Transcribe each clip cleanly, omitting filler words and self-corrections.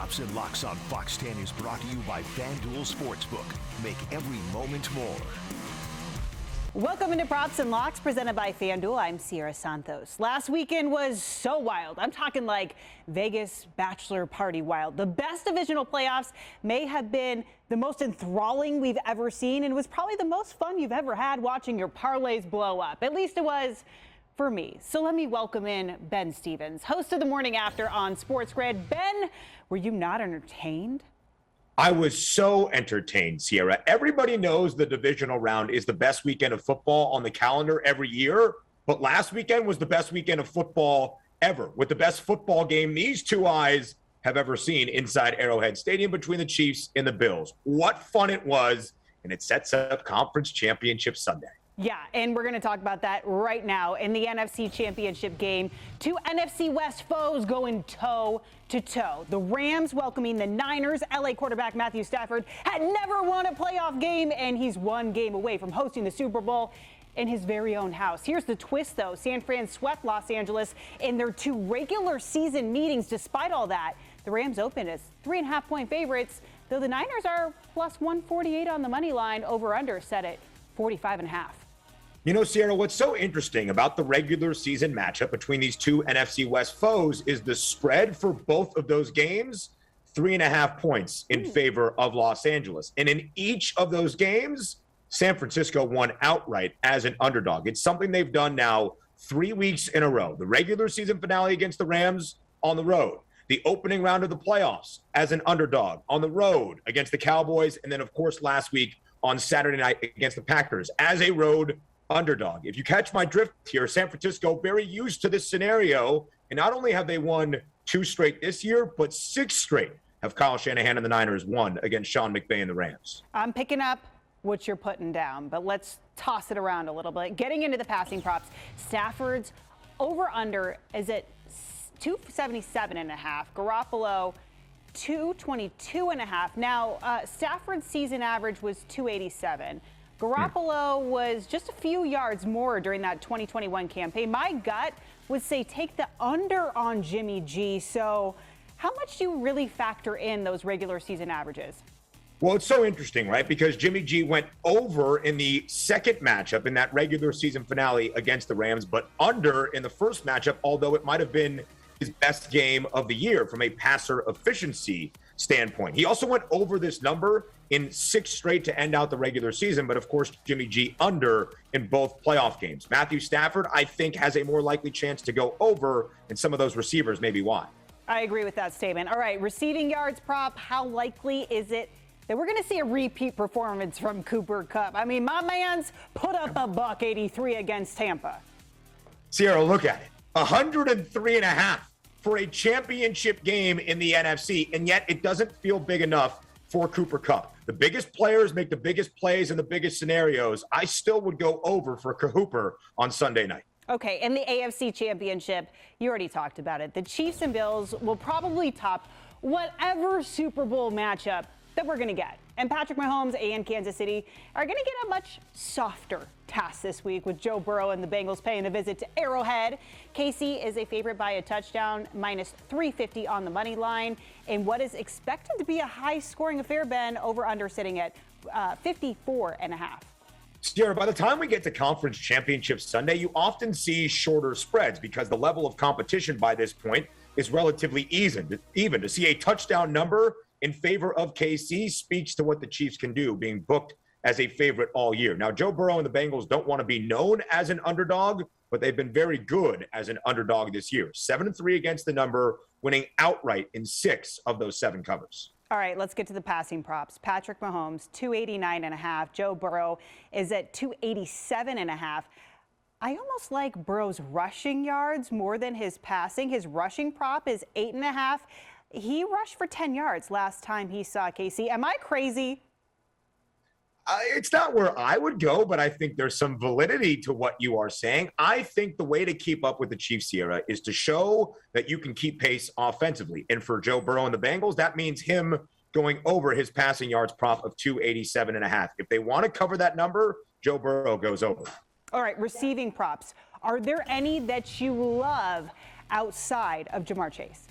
Props and Locks on Fox 10 is brought to you by FanDuel Sportsbook. Make every moment more. Welcome into Props and Locks presented by FanDuel. I'm Sierra Santos. Last weekend was so wild. I'm talking like Vegas bachelor party wild. The best divisional playoffs may have been the most enthralling we've ever seen, and it was probably the most fun you've ever had watching your parlays blow up. At least it was for me. So let me welcome in Ben Stevens, host of The Morning After on Sports Grid. Ben, were you not entertained? I was so entertained, Sierra. Everybody knows the divisional round is the best weekend of football on the calendar every year, but last weekend was the best weekend of football ever, with the best football game these two eyes have ever seen inside Arrowhead Stadium between the Chiefs and the Bills. What fun it was, and it sets up Conference Championship Sunday. Yeah, and we're going to talk about that right now in the NFC Championship game. Two NFC West foes going toe-to-toe. The Rams welcoming the Niners. LA quarterback Matthew Stafford had never won a playoff game, and he's one game away from hosting the Super Bowl in his very own house. Here's the twist, though. San Fran swept Los Angeles in their two regular season meetings. Despite all that, the Rams opened as 3.5-point favorites, though the Niners are plus 148 on the money line. Over-under set at 45.5. You know, Sierra, what's so interesting about the regular season matchup between these two NFC West foes is the spread for both of those games, 3.5 points in favor of Los Angeles. And in each of those games, San Francisco won outright as an underdog. It's something they've done now 3 weeks in a row. The regular season finale against the Rams on the road. The opening round of the playoffs as an underdog on the road against the Cowboys. And then, of course, last week on Saturday night against the Packers as a road underdog. If you catch my drift here, San Francisco very used to this scenario, and not only have they won 2 straight this year, but 6 straight have Kyle Shanahan and the Niners won against Sean McVay and the Rams. I'm picking up what you're putting down, but let's toss it around a little bit. Getting into the passing props, Stafford's over-under is at 277.5. Garoppolo, 222.5. Now, Stafford's season average was 287. Garoppolo was just a few yards more during that 2021 campaign. My gut would say take the under on Jimmy G. So how much do you really factor in those regular season averages? Well, it's so interesting, right? Because Jimmy G went over in the second matchup in that regular season finale against the Rams, but under in the first matchup, although it might have been his best game of the year from a passer efficiency standpoint. He also went over this number in 6 straight to end out the regular season, but of course, Jimmy G under in both playoff games. Matthew Stafford, I think, has a more likely chance to go over, and some of those receivers may be why. I agree with that statement. All right, receiving yards prop, how likely is it that we're going to see a repeat performance from Cooper Kupp? I mean, my man's put up a $183 against Tampa. Sierra, look at it. 103.5 for a championship game in the NFC, and yet it doesn't feel big enough for Cooper Kupp. The biggest players make the biggest plays in the biggest scenarios. I still would go over for Cooper on Sunday night. Okay, in the AFC Championship, you already talked about it. The Chiefs and Bills will probably top whatever Super Bowl matchup that we're going to get. And Patrick Mahomes and Kansas City are going to get a much softer task this week with Joe Burrow and the Bengals paying a visit to Arrowhead. KC is a favorite by a touchdown, minus 350 on the money line. And what is expected to be a high-scoring affair, Ben, over-under sitting at 54.5. Sierra, by the time we get to Conference Championship Sunday, you often see shorter spreads because the level of competition by this point is relatively even. To see a touchdown number in favor of KC speaks to what the Chiefs can do, being booked as a favorite all year. Now, Joe Burrow and the Bengals don't want to be known as an underdog, but they've been very good as an underdog this year. 7-3 against the number, winning outright in 6 of those 7 covers. All right, let's get to the passing props. Patrick Mahomes, 289.5. Joe Burrow is at 287.5. I almost like Burrow's rushing yards more than his passing. His rushing prop is 8.5. He rushed for 10 yards last time he saw KC. Am I crazy? It's not where I would go, but I think there's some validity to what you are saying. I think the way to keep up with the Chiefs, Sierra, is to show that you can keep pace offensively. And for Joe Burrow and the Bengals, that means him going over his passing yards prop of 287.5. If they want to cover that number, Joe Burrow goes over. All right, receiving props. Are there any that you love outside of Jamar Chase?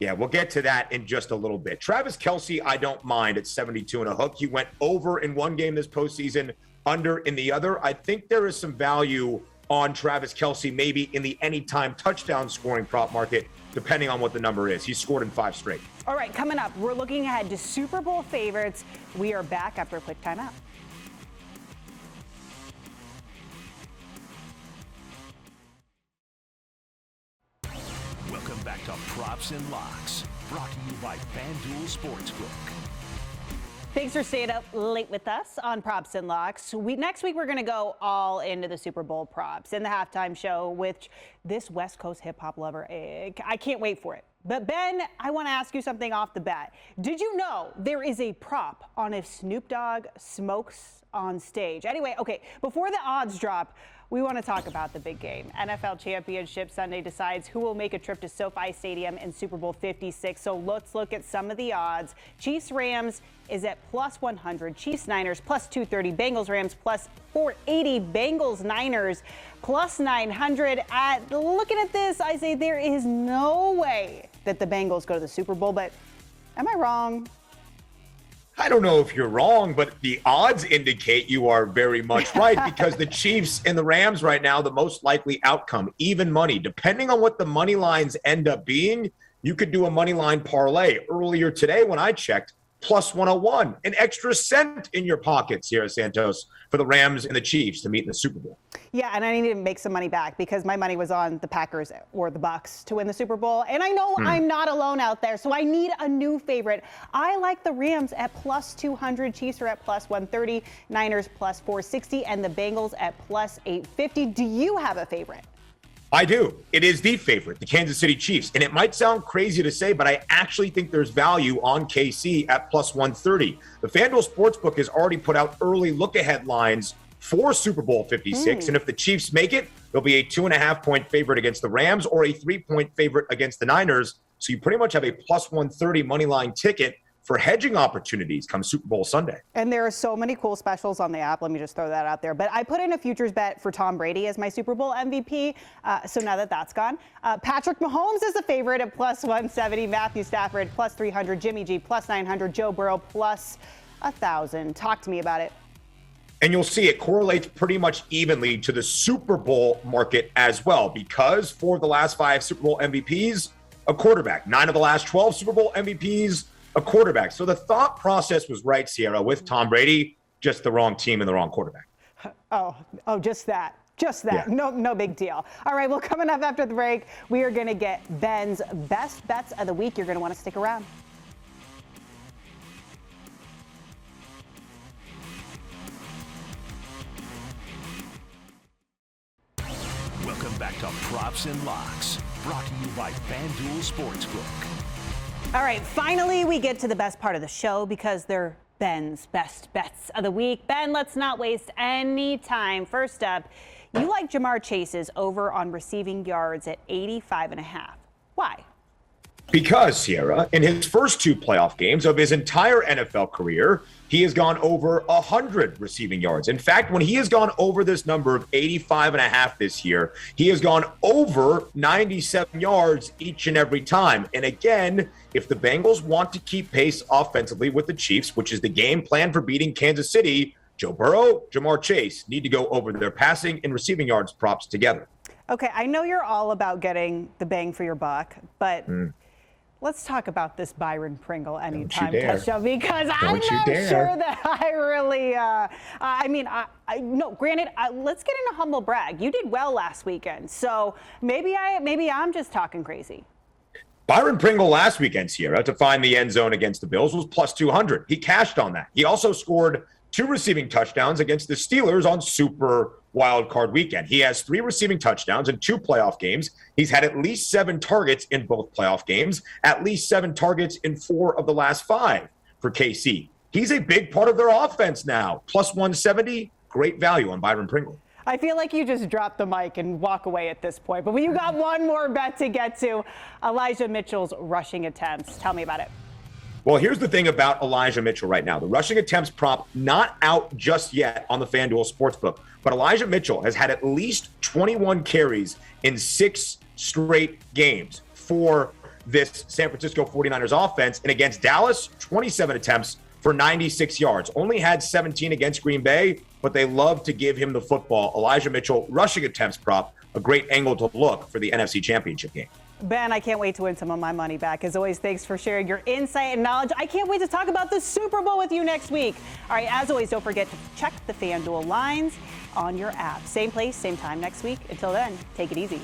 Yeah, we'll get to that in just a little bit. Travis Kelce, I don't mind at 72 and a hook. He went over in one game this postseason, under in the other. I think there is some value on Travis Kelce, maybe in the anytime touchdown scoring prop market, depending on what the number is. He's scored in 5 straight. All right, coming up, we're looking ahead to Super Bowl favorites. We are back after a quick timeout. Welcome back to Props and Locks, brought to you by FanDuel Sportsbook. Thanks for staying up late with us on Props and Locks. Next week, we're going to go all into the Super Bowl props in the halftime show with this West Coast hip hop lover. I can't wait for it. But Ben, I want to ask you something off the bat. Did you know there is a prop on if Snoop Dogg smokes on stage? Anyway, okay, before the odds drop, we want to talk about the big game. NFL Championship Sunday decides who will make a trip to SoFi Stadium in Super Bowl 56. So let's look at some of the odds. Chiefs-Rams is at plus 100. Chiefs-Niners plus 230. Bengals-Rams plus 480. Bengals-Niners plus 900. Looking at this, I say there is no way that the Bengals go to the Super Bowl, but am I wrong? I don't know if you're wrong, but the odds indicate you are very much right because the Chiefs and the Rams right now, the most likely outcome, even money. Depending on what the money lines end up being, you could do a money line parlay. Earlier today when I checked, plus 101, an extra cent in your pocket, Sierra Santos, for the Rams and the Chiefs to meet in the Super Bowl. Yeah, and I need to make some money back because my money was on the Packers or the Bucks to win the Super Bowl. And I know I'm not alone out there, so I need a new favorite. I like the Rams at plus 200, Chiefs are at plus 130, Niners plus 460, and the Bengals at plus 850. Do you have a favorite? I do. It is the favorite, the Kansas City Chiefs. And it might sound crazy to say, but I actually think there's value on KC at plus 130. The FanDuel Sportsbook has already put out early look-ahead lines for Super Bowl 56. And if the Chiefs make it, they'll be a 2.5-point favorite against the Rams or a 3-point favorite against the Niners. So you pretty much have a plus 130 money line ticket for hedging opportunities come Super Bowl Sunday. And there are so many cool specials on the app. Let me just throw that out there. But I put in a futures bet for Tom Brady as my Super Bowl MVP. So now that that's gone, Patrick Mahomes is a favorite at plus 170. Matthew Stafford plus 300. Jimmy G plus 900. Joe Burrow plus 1,000. Talk to me about it. And you'll see it correlates pretty much evenly to the Super Bowl market as well, because for the last 5 Super Bowl MVPs, a quarterback. 9 of the last 12 Super Bowl MVPs, a quarterback. So the thought process was right, Sierra, with Tom Brady, just the wrong team and the wrong quarterback. Oh, just that. Just that. Yeah. No big deal. All right, well, coming up after the break, we are going to get Ben's best bets of the week. You're going to want to stick around. Welcome back to Props and Locks, brought to you by FanDuel Sportsbook. All right, finally, we get to the best part of the show because they're Ben's best bets of the week. Ben, let's not waste any time. First up, you like Jamar Chase's over on receiving yards at 85.5. Why? Because, Sierra, in his first 2 playoff games of his entire NFL career, he has gone over 100 receiving yards. In fact, when he has gone over this number of 85.5 this year, he has gone over 97 yards each and every time. And again, if the Bengals want to keep pace offensively with the Chiefs, which is the game plan for beating Kansas City, Joe Burrow, Jamar Chase need to go over their passing and receiving yards props together. Okay, I know you're all about getting the bang for your buck, but let's talk about this Byron Pringle anytime touchdown because I'm not sure that I really, granted, let's get into humble brag. You did well last weekend, so maybe I'm just talking crazy. Byron Pringle last weekend, Sierra, to find the end zone against the Bills was plus 200. He cashed on that. He also scored 2 receiving touchdowns against the Steelers on Super Wild Card Weekend. He has 3 receiving touchdowns in 2 playoff games. He's had at least 7 targets in both playoff games, at least 7 targets in 4 of the last 5 for KC. He's a big part of their offense now. Plus 170, great value on Byron Pringle. I feel like you just dropped the mic and walk away at this point, but you got one more bet to get to. Elijah Mitchell's rushing attempts. Tell me about it. Well, here's the thing about Elijah Mitchell right now. The rushing attempts prop not out just yet on the FanDuel Sportsbook, but Elijah Mitchell has had at least 21 carries in 6 straight games for this San Francisco 49ers offense. And against Dallas, 27 attempts for 96 yards. Only had 17 against Green Bay, but they love to give him the football. Elijah Mitchell, rushing attempts prop, a great angle to look for the NFC Championship game. Ben, I can't wait to win some of my money back. As always, thanks for sharing your insight and knowledge. I can't wait to talk about the Super Bowl with you next week. All right, as always, don't forget to check the FanDuel lines on your app. Same place, same time next week. Until then, take it easy.